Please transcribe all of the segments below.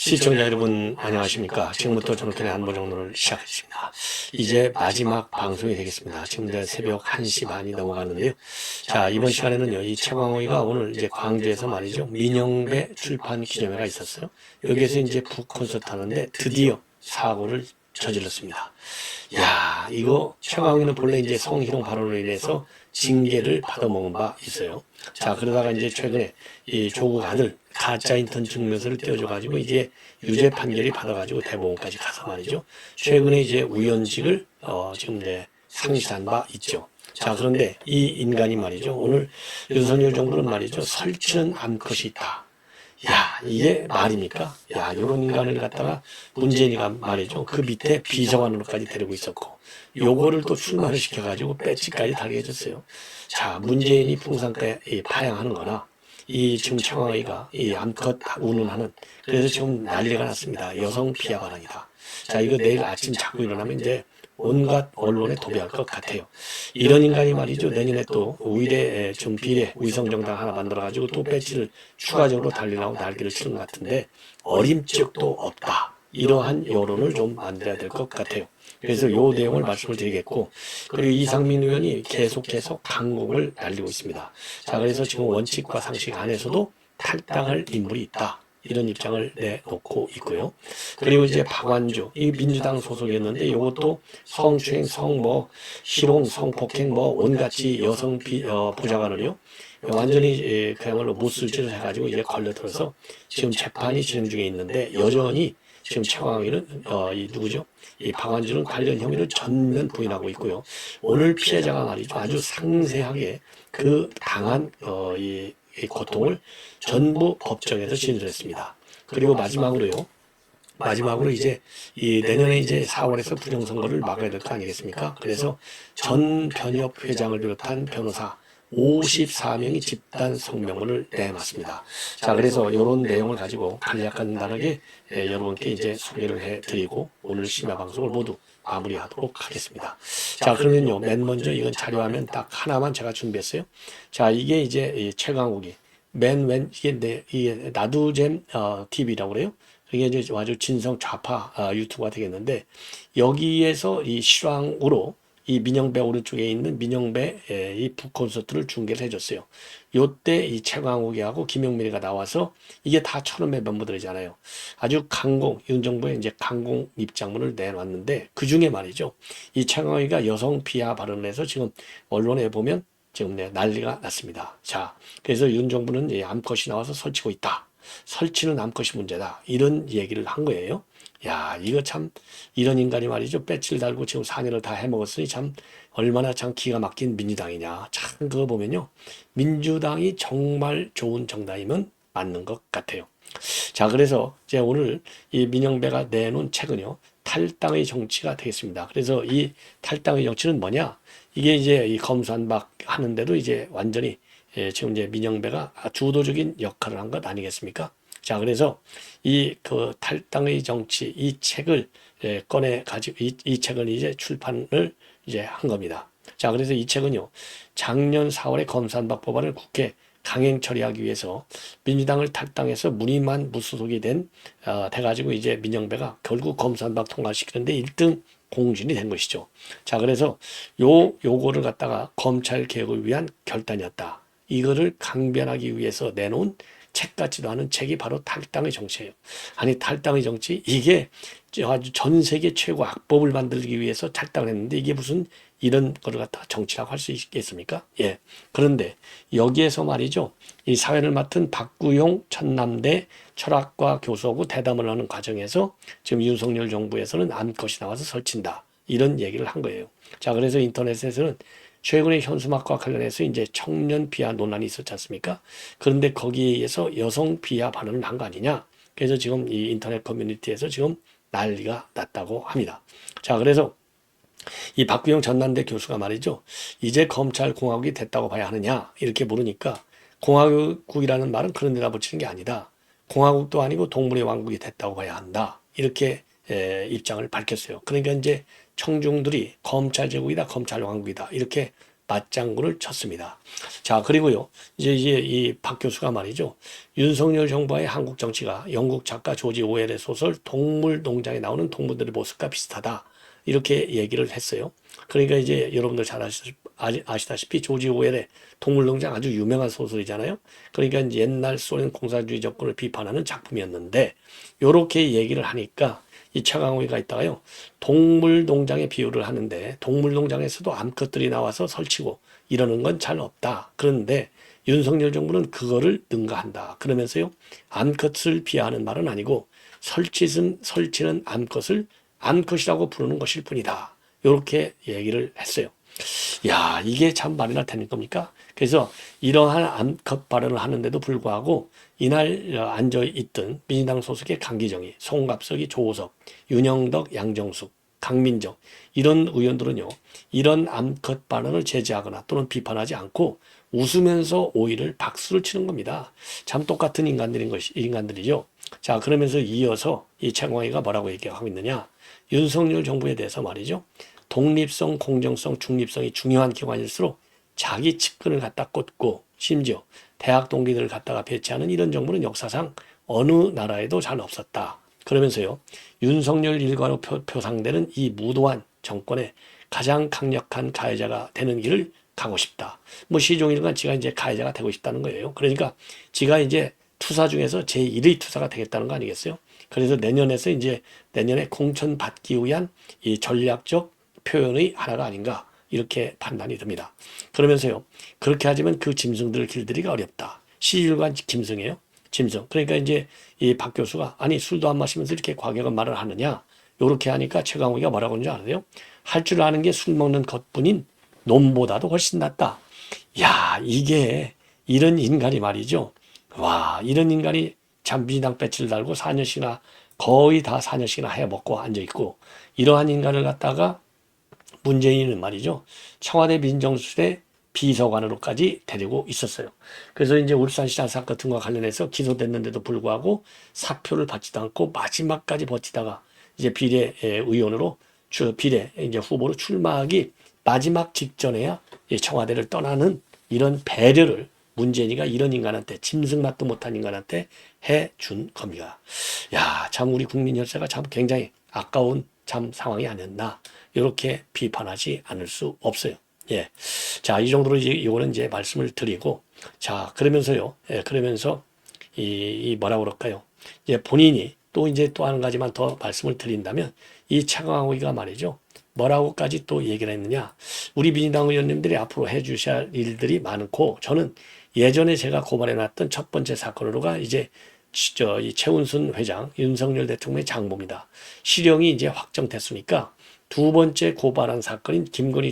시청자 여러분 안녕하십니까. 지금부터 정권의 안보정론을 시작하겠습니다. 이제 마지막 방송이 되겠습니다. 지금 이제 새벽 1시 반이 넘어가는데요. 자, 이번 시간에는요, 이 최광호가 오늘 이제 광주에서 말이죠, 민영배 출판 기념회가 있었어요. 여기에서 이제 북 콘서트 하는데 드디어 사고를 저질렀습니다. 야, 이거 최광호는 본래 이제 성희롱 발언으로 인해서 징계를 받아먹은 바 있어요. 자, 그러다가 이제 최근에 이 조국 아들 가짜 인턴 증명서를 떼어줘가지고 이제 유죄 판결이 받아가지고 대법원까지 가서 말이죠. 최근에 이제 우연직을 지금 이제 상실한 바 있죠. 자, 그런데 이 인간이 말이죠. 오늘 윤석열 정부는 말이죠. 설치는 암컷이 있다. 야, 이게 말입니까? 야, 요런 인간을 갖다가 문재인이가 말이죠. 그 밑에 비서관으로까지 데리고 있었고, 요거를 또 출마를 시켜가지고 배지까지 달게 해줬어요. 자, 문재인이 풍산가에 파양하는 거나, 이 지금 청와이가 이 암컷 운운하는, 그래서 지금 난리가 났습니다. 여성 피하 발언이다. 자, 이거 내일 아침 자꾸 일어나면 이제 온갖 언론에 도배할 것 같아요. 이런 인간이 말이죠. 내년에 또 우일에 좀 비례 위성정당 하나 만들어가지고 또 배지를 추가적으로 달리라고 날개를 치는 것 같은데 어림직도 없다. 이러한 여론을 좀 만들어야 될 것 같아요. 그래서 요 내용을 말씀을 드리겠고, 그리고 이상민 의원이 계속해서 강공을 날리고 있습니다. 자, 그래서 지금 원칙과 상식 안에서도 탈당할 인물이 있다. 이런 입장을 내놓고 있고요. 그리고 이제 박완주, 이 민주당 소속이었는데 이것도 성추행, 희롱, 성폭행, 온갖이 여성 보좌관을요, 완전히 그야말로 무술질을 해가지고 이제 걸려들어서 지금 재판이 진행 중에 있는데 여전히 지금 최광희는 이 누구죠? 이 박완주는 관련 혐의를 전면 부인하고 있고요. 오늘 피해자가 말이죠, 아주 상세하게 그 당한 이 고통을 전부 법정에서 진술했습니다. 그리고 마지막으로 이제 이 내년에 이제 4월에서 부정선거를 막아야 될 거 아니겠습니까? 그래서 전 변협 회장을 비롯한 변호사 54명이 집단 성명문을 내놨습니다. 자, 그래서 이런 내용을 가지고 간략간단하게 여러분께 이제 소개를 해드리고 오늘 심야 방송을 모두 마무리하도록 하겠습니다. 자, 그러면요, 맨 먼저 이건 자료화면 딱 하나만 제가 준비했어요. 자, 이게 이제 최강욱이 이게 나두잼 TV라고 그래요. 이게 이제 아주 진성 좌파 유튜버가 되겠는데 여기에서 이 실황으로 이 민영배 오른쪽에 있는 민영배 이 북콘서트를 중계를 해줬어요. 요때 이 최광욱이하고 김용민이가 나와서 이게 다 천원의 멤버들이잖아요. 아주 윤 정부의 이제 강공 입장문을 내놨는데 그 중에 말이죠. 이 최광욱이가 여성 비하 발언을 해서 지금 언론에 보면 지금 난리가 났습니다. 자, 그래서 윤 정부는 이 암컷이 나와서 설치고 있다. 설치는 암컷이 문제다. 이런 얘기를 한 거예요. 야, 이거 참, 이런 인간이 말이죠. 배지를 달고 지금 4년을 다 해먹었으니 참, 얼마나 참 기가 막힌 민주당이냐. 참, 그거 보면요. 민주당이 정말 좋은 정당이면 맞는 것 같아요. 자, 그래서 제가 오늘 이 민영배가 내놓은 책은요. 탈당의 정치가 되겠습니다. 그래서 이 탈당의 정치는 뭐냐? 이게 이제 이 검수한박 하는데도 이제 완전히 지금 이제 민영배가 주도적인 역할을 한 것 아니겠습니까? 자, 그래서 이 그 탈당의 정치 이 책을 꺼내 가지고 이 책을 이제 출판을 이제 한 겁니다. 자, 그래서 이 책은요, 작년 4월에 검수한박 법안을 국회 강행 처리하기 위해서 민주당을 탈당해서 무늬만 무소속이 돼가지고 이제 민영배가 결국 검수한박 통과시키는데 1등 공신이 된 것이죠. 자, 그래서 요거를 갖다가 검찰 개혁을 위한 결단이었다. 이거를 강변하기 위해서 내놓은 책 같지도 않은 책이 바로 탈당의 정치예요. 아니, 탈당의 정치, 이게 아주 전 세계 최고 악법을 만들기 위해서 탈당을 했는데 이게 무슨 이런 거를 갖다 정치라고 할 수 있겠습니까? 예. 그런데 여기에서 말이죠. 이 사회를 맡은 박구용 전남대 철학과 교수하고 대담을 하는 과정에서 지금 윤석열 정부에서는 암컷이 나와서 설친다. 이런 얘기를 한 거예요. 자, 그래서 인터넷에서는 최근에 현수막과 관련해서 이제 청년 비하 논란이 있었지 않습니까? 그런데 거기에서 여성 비하 발언을 한 거 아니냐? 그래서 지금 이 인터넷 커뮤니티에서 지금 난리가 났다고 합니다. 자, 그래서 이 박구영 전남대 교수가 말이죠. 이제 검찰 공화국이 됐다고 봐야 하느냐? 이렇게 물으니까 공화국이라는 말은 그런 데다 붙이는 게 아니다. 공화국도 아니고 동물의 왕국이 됐다고 봐야 한다. 이렇게 입장을 밝혔어요. 그러니까 이제 청중들이 검찰 제국이다, 검찰 왕국이다 이렇게 맞장구를 쳤습니다. 자, 그리고요, 이제 이 박 교수가 말이죠. 윤석열 정부의 한국 정치가 영국 작가 조지 오웰의 소설 동물농장에 나오는 동물들의 모습과 비슷하다. 이렇게 얘기를 했어요. 그러니까 이제 여러분들 잘 아시다시피 조지 오웰의 동물농장 아주 유명한 소설이잖아요. 그러니까 이제 옛날 소련 공산주의 정권을 비판하는 작품이었는데, 요렇게 얘기를 하니까 이 최강호가 있다가요, 동물농장에 비유를 하는데 동물농장에서도 암컷들이 나와서 설치고 이러는 건 잘 없다. 그런데 윤석열 정부는 그거를 능가한다. 그러면서요, 암컷을 비하하는 말은 아니고 설치는 암컷을 암컷이라고 부르는 것일 뿐이다. 이렇게 얘기를 했어요. 야, 이게 참 말이나 되는 겁니까? 그래서 이러한 암컷 발언을 하는데도 불구하고 이날 앉아있던 민주당 소속의 강기정이, 송갑석이, 조호석, 윤영덕, 양정숙, 강민정 이런 의원들은요, 이런 암컷 발언을 제지하거나 또는 비판하지 않고 웃으면서 오히려 박수를 치는 겁니다. 참 똑같은 인간들이죠. 자, 그러면서 이어서 이 최광희가 뭐라고 얘기하고 있느냐? 윤석열 정부에 대해서 말이죠. 독립성, 공정성, 중립성이 중요한 기관일수록 자기 측근을 갖다 꽂고 심지어 대학 동기들을 갖다가 배치하는 이런 정부는 역사상 어느 나라에도 잘 없었다. 그러면서요, 윤석열 일가로 표상되는 이 무도한 정권의 가장 강력한 가해자가 되는 길을 가고 싶다. 뭐 시종일관 지가 이제 가해자가 되고 싶다는 거예요. 그러니까 지가 이제 투사 중에서 제1의 투사가 되겠다는 거 아니겠어요? 그래서 내년에 공천 받기 위한 이 전략적 표현의 하나가 아닌가 이렇게 판단이 듭니다. 그러면서요, 그렇게 하지만 그 짐승들을 길들이기가 어렵다. 시일관 짐승이에요. 짐승. 그러니까 이제 이 박 교수가 아니 술도 안 마시면서 이렇게 과격한 말을 하느냐, 이렇게 하니까 최강욱이가 뭐라고 하는지 아세요? 할 줄 아는 게 술 먹는 것뿐인 놈보다도 훨씬 낫다. 야, 이게 이런 인간이 말이죠. 와, 이런 인간이 참 민주당 배치를 달고 4년씩이나 거의 다 4년씩이나 해먹고 앉아있고, 이러한 인간을 갖다가 문재인은 말이죠, 청와대 민정수석의 비서관으로까지 데리고 있었어요. 그래서 이제 울산시장 사건 등과 관련해서 기소됐는데도 불구하고 사표를 받지도 않고 마지막까지 버티다가 이제 비례 의원으로 비례 이제 후보로 출마하기 마지막 직전에야 청와대를 떠나는 이런 배려를 문재인이가 이런 인간한테, 짐승 맛도 못한 인간한테 해준 겁니다. 야, 참 우리 국민 혈세가 참 굉장히 아까운 참 상황이 아니었나, 이렇게 비판하지 않을 수 없어요. 예. 자, 이 정도로 이거는 이제 말씀을 드리고, 자, 그러면서요, 예, 그러면서 이 뭐라고 그럴까요? 이제 본인이 또 이제 또 한 가지만 더 말씀을 드린다면, 이 최강욱이가 말이죠, 뭐라고까지 또 얘기를 했느냐? 우리 민주당 의원님들이 앞으로 해주셔야 할 일들이 많고, 저는 예전에 제가 고발해놨던 첫 번째 사건으로가 이제 이 최은순 회장, 윤석열 대통령의 장모입니다. 실형이 이제 확정됐으니까 두 번째 고발한 사건인 김건희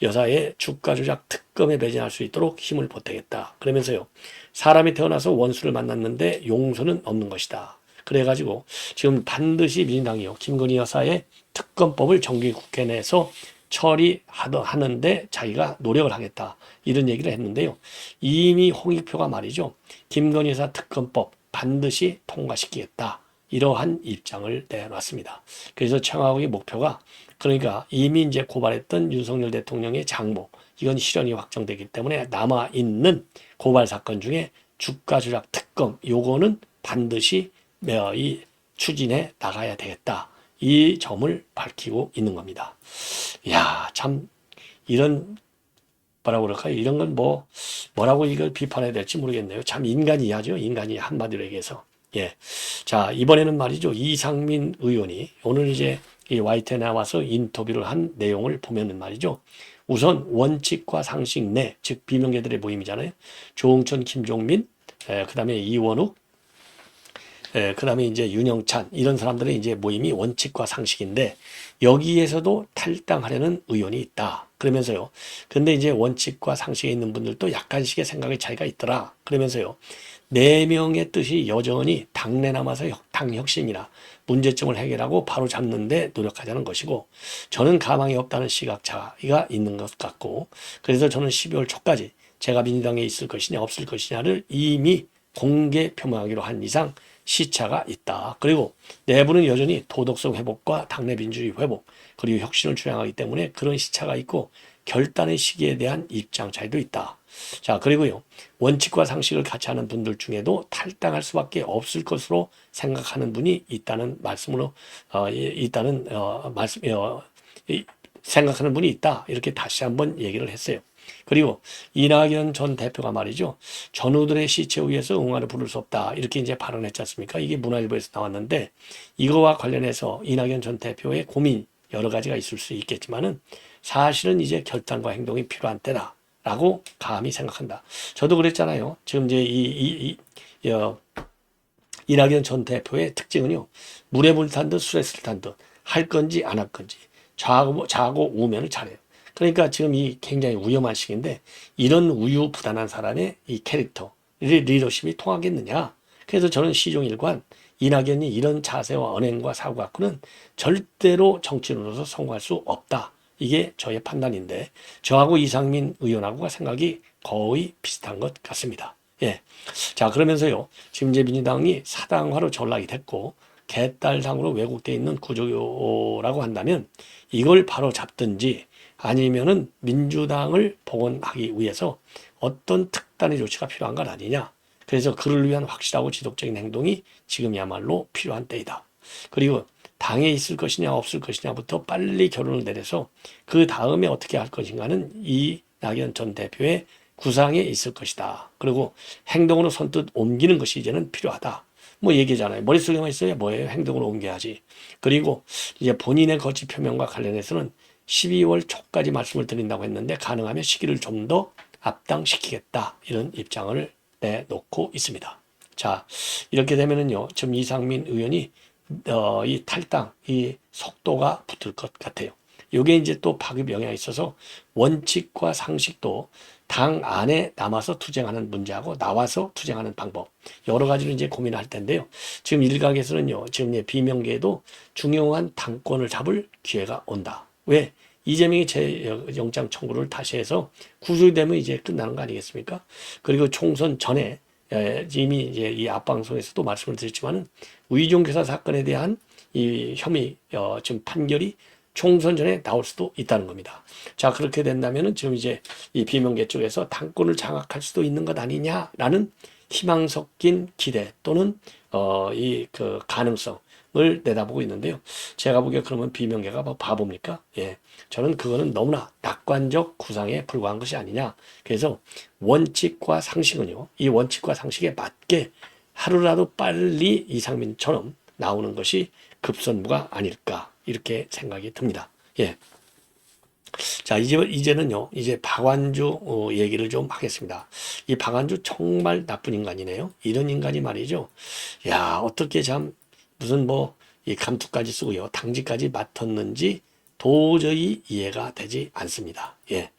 여사의 주가 조작 특검에 배제할 수 있도록 힘을 보태겠다. 그러면서요, 사람이 태어나서 원수를 만났는데 용서는 없는 것이다. 그래가지고 지금 반드시 민주당이요, 김건희 여사의 특검법을 정기국회 내에서 처리하는데 자기가 노력을 하겠다, 이런 얘기를 했는데요. 이미 홍익표가 말이죠, 김건희 여사 특검법 반드시 통과시키겠다, 이러한 입장을 내놨습니다. 그래서 청와대의 목표가, 그러니까 이미 이제 고발했던 윤석열 대통령의 장모, 이건 실형이 확정되기 때문에 남아있는 고발 사건 중에 주가 조작 특검, 요거는 반드시 추진해 나가야 되겠다, 이 점을 밝히고 있는 겁니다. 야, 참 이런 뭐라고 그럴까요? 이런 건 뭐라고 이걸 비판해야 될지 모르겠네요. 참 인간이야죠. 인간이 한마디로 얘기해서. 예. 자, 이번에는 말이죠, 이상민 의원이 오늘 이제 이 YTN에 나와서 인터뷰를 한 내용을 보면은 말이죠, 우선 원칙과 상식 내, 즉 비명계들의 모임이잖아요. 조응천, 김종민, 그 다음에 이원욱, 그 다음에 이제 윤영찬, 이런 사람들의 이제 모임이 원칙과 상식인데, 여기에서도 탈당하려는 의원이 있다. 그러면서요, 근데 이제 원칙과 상식에 있는 분들도 약간씩의 생각의 차이가 있더라. 그러면서요, 4명의 뜻이 여전히 당내 남아서 당혁신이나 문제점을 해결하고 바로 잡는데 노력하자는 것이고, 저는 가망이 없다는 시각 차이가 있는 것 같고, 그래서 저는 12월 초까지 제가 민주당에 있을 것이냐 없을 것이냐를 이미 공개 표명하기로 한 이상 시차가 있다. 그리고 내부는 여전히 도덕성 회복과 당내 민주주의 회복, 그리고 혁신을 주장하기 때문에 그런 시차가 있고, 결단의 시기에 대한 입장 차이도 있다. 자, 그리고요. 원칙과 상식을 같이 하는 분들 중에도 탈당할 수밖에 없을 것으로 생각하는 분이 있다는 말씀으로 생각하는 분이 있다. 이렇게 다시 한번 얘기를 했어요. 그리고 이낙연 전 대표가 말이죠. 전우들의 시체에 의해서 응화를 부를 수 없다. 이렇게 이제 발언했지 않습니까? 이게 문화일보에서 나왔는데 이거와 관련해서 이낙연 전 대표의 고민 여러 가지가 있을 수 있겠지만은 사실은 이제 결단과 행동이 필요한 때다라고 감히 생각한다. 저도 그랬잖아요. 지금 이제 이낙연 전 대표의 특징은요. 물에 물 탄 듯 술에 술 탄 듯 할 건지 안 할 건지 자고 우면을 잘해요. 그러니까 지금 이 굉장히 위험한 시기인데 이런 우유부단한 사람의 이 캐릭터, 리더십이 통하겠느냐. 그래서 저는 시종일관 이낙연이 이런 자세와 언행과 사고 갖고는 절대로 정치인으로서 성공할 수 없다. 이게 저의 판단인데 저하고 이상민 의원하고가 생각이 거의 비슷한 것 같습니다. 예. 자, 그러면서요. 지금 이제 민주당이 사당화로 전락이 됐고 개딸상으로 왜곡되어 있는 구조라고 한다면 이걸 바로 잡든지 아니면은 민주당을 복원하기 위해서 어떤 특단의 조치가 필요한 것 아니냐. 그래서 그를 위한 확실하고 지속적인 행동이 지금이야말로 필요한 때이다. 그리고 당에 있을 것이냐 없을 것이냐부터 빨리 결론을 내려서 그 다음에 어떻게 할 것인가는 이낙연 전 대표의 구상에 있을 것이다. 그리고 행동으로 선뜻 옮기는 것이 이제는 필요하다. 뭐 얘기잖아요. 머릿속에만 있어야 뭐예요? 행동으로 옮겨야지. 그리고 이제 본인의 거취 표명과 관련해서는 12월 초까지 말씀을 드린다고 했는데 가능하면 시기를 좀 더 앞당시키겠다. 이런 입장을 내놓고 있습니다. 자, 이렇게 되면은요. 지금 이상민 의원이 이 탈당, 이 속도가 붙을 것 같아요. 이게 이제 또 파급 영향이 있어서 원칙과 상식도 당 안에 남아서 투쟁하는 문제하고 나와서 투쟁하는 방법 여러 가지로 이제 고민을 할 텐데요. 지금 일각에서는요. 지금 비명계에도 중요한 당권을 잡을 기회가 온다. 왜? 이재명이 재영장 청구를 다시 해서 구속되면 이제 끝나는 거 아니겠습니까? 그리고 총선 전에 이미 이제 이 앞방송에서도 말씀을 드렸지만은 의정교사 사건에 대한 이 혐의 지금 판결이 총선 전에 나올 수도 있다는 겁니다. 자, 그렇게 된다면은 지금 이제 이 비명계 쪽에서 당권을 장악할 수도 있는 것 아니냐라는 희망 섞인 기대 또는 이 그 가능성을 내다보고 있는데요. 제가 보기에 그러면 비명계가 뭐 바보입니까? 예. 저는 그거는 너무나 낙관적 구상에 불과한 것이 아니냐. 그래서 원칙과 상식은요. 이 원칙과 상식에 맞게 하루라도 빨리 이상민처럼 나오는 것이 급선무가 아닐까. 이렇게 생각이 듭니다. 예. 자, 이제는요, 이제 박완주 얘기를 좀 하겠습니다. 이 박완주 정말 나쁜 인간이네요. 이런 인간이 말이죠. 야, 어떻게 참, 무슨 이 감투까지 쓰고요. 당직까지 맡았는지 도저히 이해가 되지 않습니다. 예.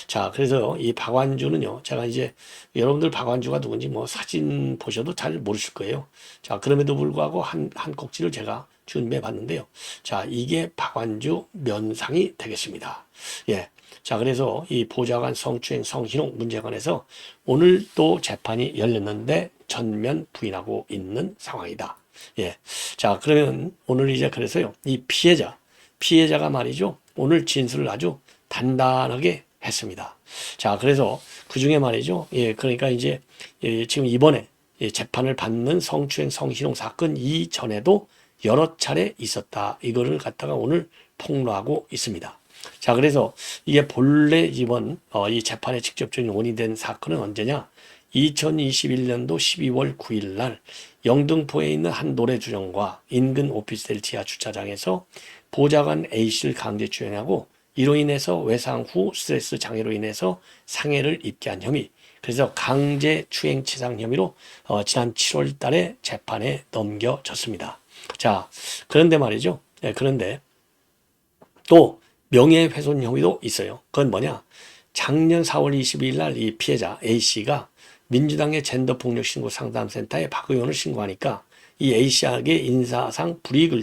자, 그래서 이 박완주는요, 제가 이제 여러분들 박완주가 누군지 사진 보셔도 잘 모르실 거예요. 자, 그럼에도 불구하고 한 꼭지를 제가 준비해 봤는데요. 자, 이게 박완주 면상이 되겠습니다. 예. 자, 그래서 이 보좌관 성추행 성희롱 문제에 관해서 오늘 또 재판이 열렸는데 전면 부인하고 있는 상황이다. 예. 자, 그러면 오늘 이제 그래서요. 이 피해자가 말이죠. 오늘 진술을 아주 단단하게 했습니다. 자, 그래서 그 중에 말이죠. 예, 그러니까 이제 지금 이번에 재판을 받는 성추행 성희롱 사건 이전에도 여러 차례 있었다. 이거를 갖다가 오늘 폭로하고 있습니다. 자, 그래서 이게 본래 이번 이 재판의 직접적인 원인이 된 사건은 언제냐? 2021년도 12월 9일 날 영등포에 있는 한 노래주점과 인근 오피스텔 지하 주차장에서 보좌관 A씨를 강제 추행하고 이로 인해서 외상 후 스트레스 장애로 인해서 상해를 입게 한 혐의. 그래서 강제 추행 치상 혐의로 지난 7월 달에 재판에 넘겨졌습니다. 자, 그런데 말이죠. 네, 그런데 또 명예훼손 혐의도 있어요. 그건 뭐냐? 작년 4월 22일 날 이 피해자 A씨가 민주당의 젠더폭력 신고 상담센터에 박 의원을 신고하니까 이 A씨에게 인사상 불이익을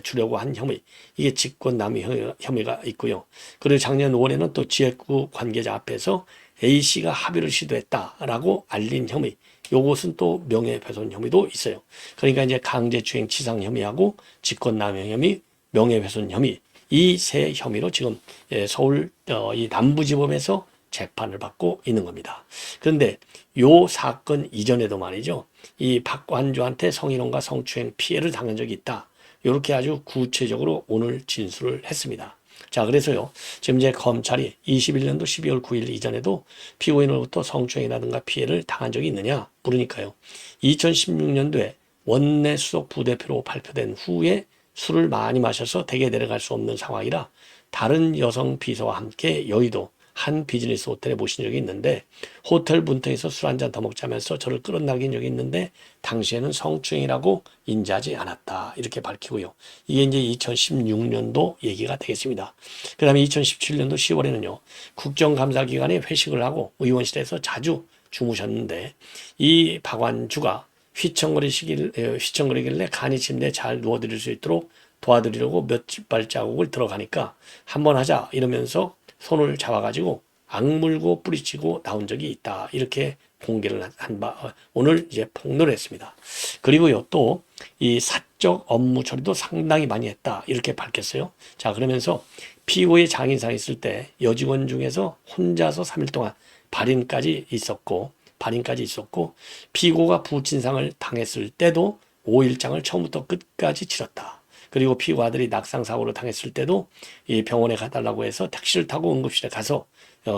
주려고 한 혐의, 이게 직권남용 혐의가 있고요. 그리고 작년 5월에는 또 지역구 관계자 앞에서 A씨가 합의를 시도했다라고 알린 혐의, 요것은 또 명예훼손 혐의도 있어요. 그러니까 이제 강제추행 치상 혐의하고 직권남용 혐의, 명예훼손 혐의, 이 세 혐의로 지금 서울 이 남부지법에서 재판을 받고 있는 겁니다. 그런데 요 사건 이전에도 말이죠. 이 박완주한테 성희롱과 성추행 피해를 당한 적이 있다. 이렇게 아주 구체적으로 오늘 진술을 했습니다. 자, 그래서요. 지금 이제 검찰이 21년도 12월 9일 이전에도 피고인으로부터 성추행이라든가 피해를 당한 적이 있느냐 물으니까요. 2016년도에 원내 수석 부대표로 발표된 후에 술을 많이 마셔서 댁에 내려갈 수 없는 상황이라 다른 여성 비서와 함께 여의도 한 비즈니스 호텔에 모신 적이 있는데 호텔 문턱에서 술 한잔 더 먹자면서 저를 끌어당긴 적이 있는데 당시에는 성추행이라고 인지하지 않았다. 이렇게 밝히고요. 이게 이제 2016년도 얘기가 되겠습니다. 그 다음에 2017년도 10월에는요. 국정감사기간에 회식을 하고 의원실에서 자주 주무셨는데 이 박완주가 휘청거리길래 간이 침대에 잘 누워드릴 수 있도록 도와드리려고 몇 발자국을 들어가니까 한번 하자 이러면서 손을 잡아가지고 악물고 뿌리치고 나온 적이 있다. 이렇게 공개를 한 바, 오늘 이제 폭로를 했습니다. 그리고요, 또 이 사적 업무 처리도 상당히 많이 했다. 이렇게 밝혔어요. 자, 그러면서 피고의 장인상 있을 때 여직원 중에서 혼자서 3일 동안 발인까지 있었고, 피고가 부친상을 당했을 때도 5일장을 처음부터 끝까지 치렀다. 그리고 피고 아들이 낙상사고로 당했을 때도 이 병원에 가달라고 해서 택시를 타고 응급실에 가서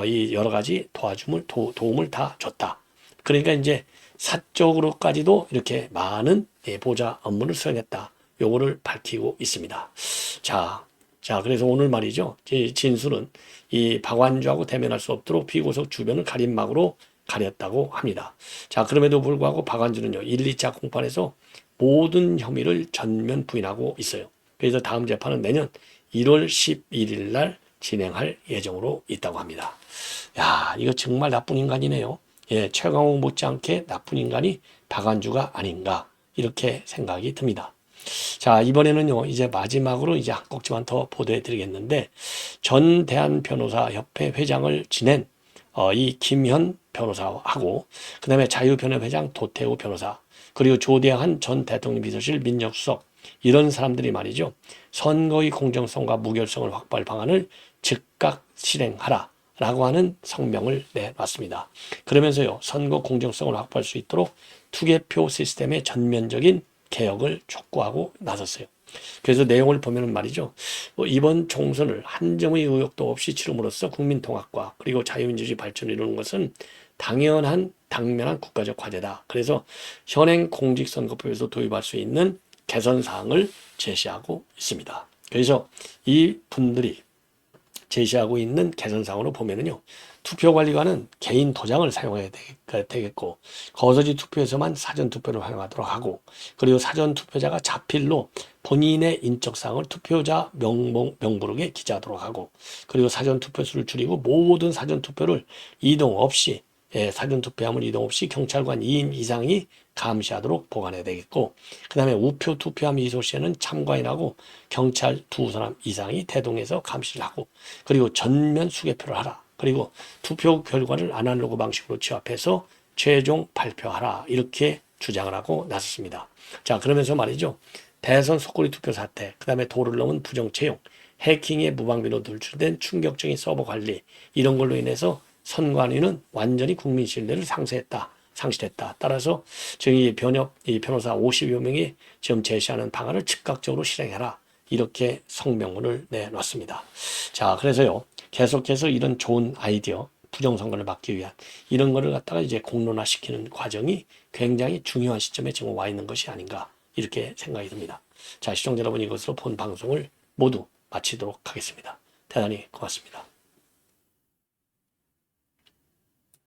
이 여러 가지 도움을 다 줬다. 그러니까 이제 사적으로까지도 이렇게 많은 보좌 업무를 수행했다. 요거를 밝히고 있습니다. 자, 그래서 오늘 말이죠. 진술은 이 박완주하고 대면할 수 없도록 피고석 주변을 가림막으로 가렸다고 합니다. 자, 그럼에도 불구하고 박완주는요, 1, 2차 공판에서 모든 혐의를 전면 부인하고 있어요. 그래서 다음 재판은 내년 1월 11일 날 진행할 예정으로 있다고 합니다. 야, 이거 정말 나쁜 인간이네요. 예, 최강욱 못지않게 나쁜 인간이 박완주가 아닌가 이렇게 생각이 듭니다. 자, 이번에는요, 이제 마지막으로 이제 한 꼭지만 더 보도해 드리겠는데, 전 대한변호사협회 회장을 지낸 이 김현 변호사하고, 그 다음에 자유변협회장 도태우 변호사, 그리고 조대한 전 대통령 비서실 민정수석, 이런 사람들이 말이죠. 선거의 공정성과 무결성을 확보할 방안을 즉각 실행하라 라고 하는 성명을 내놨습니다. 그러면서요. 선거 공정성을 확보할 수 있도록 투개표 시스템의 전면적인 개혁을 촉구하고 나섰어요. 그래서 내용을 보면 말이죠. 이번 총선을 한 점의 의혹도 없이 치름으로써 국민통합과 그리고 자유민주주의 발전을 이루는 것은 당면한 국가적 과제다. 그래서 현행 공직선거법에서 도입할 수 있는 개선 사항을 제시하고 있습니다. 그래서 이 분들이 제시하고 있는 개선 사항으로 보면은요, 투표관리관은 개인 도장을 사용해야 되겠고, 거소지 투표에서만 사전 투표를 활용하도록 하고, 그리고 사전 투표자가 자필로 본인의 인적 사항을 투표자 명부록에 기재하도록 하고, 그리고 사전 투표수를 줄이고 모든 사전 투표를 이동 없이 사전 투표함을 이동 없이 경찰관 2인 이상이 감시하도록 보관해야 되겠고, 그 다음에 우표 투표함 이소 시에는 참관인하고 경찰 2사람 이상이 대동해서 감시를 하고, 그리고 전면 수개표를 하라. 그리고 투표 결과를 아날로그 방식으로 취합해서 최종 발표하라. 이렇게 주장을 하고 나섰습니다. 자, 그러면서 말이죠. 대선 속거리 투표 사태, 그 다음에 도를 넘은 부정 채용, 해킹의 무방비로 돌출된 충격적인 서버 관리, 이런 걸로 인해서 선관위는 완전히 국민 신뢰를 상실했다. 따라서 지금 이 변호사 50여 명이 지금 제시하는 방안을 즉각적으로 실행해라. 이렇게 성명문을 내놨습니다. 자, 그래서요, 계속해서 이런 좋은 아이디어, 부정선거를 막기 위한 이런 거를 갖다가 이제 공론화시키는 과정이 굉장히 중요한 시점에 지금 와 있는 것이 아닌가, 이렇게 생각이 듭니다. 자, 시청자 여러분, 이것으로 본 방송을 모두 마치도록 하겠습니다. 대단히 고맙습니다.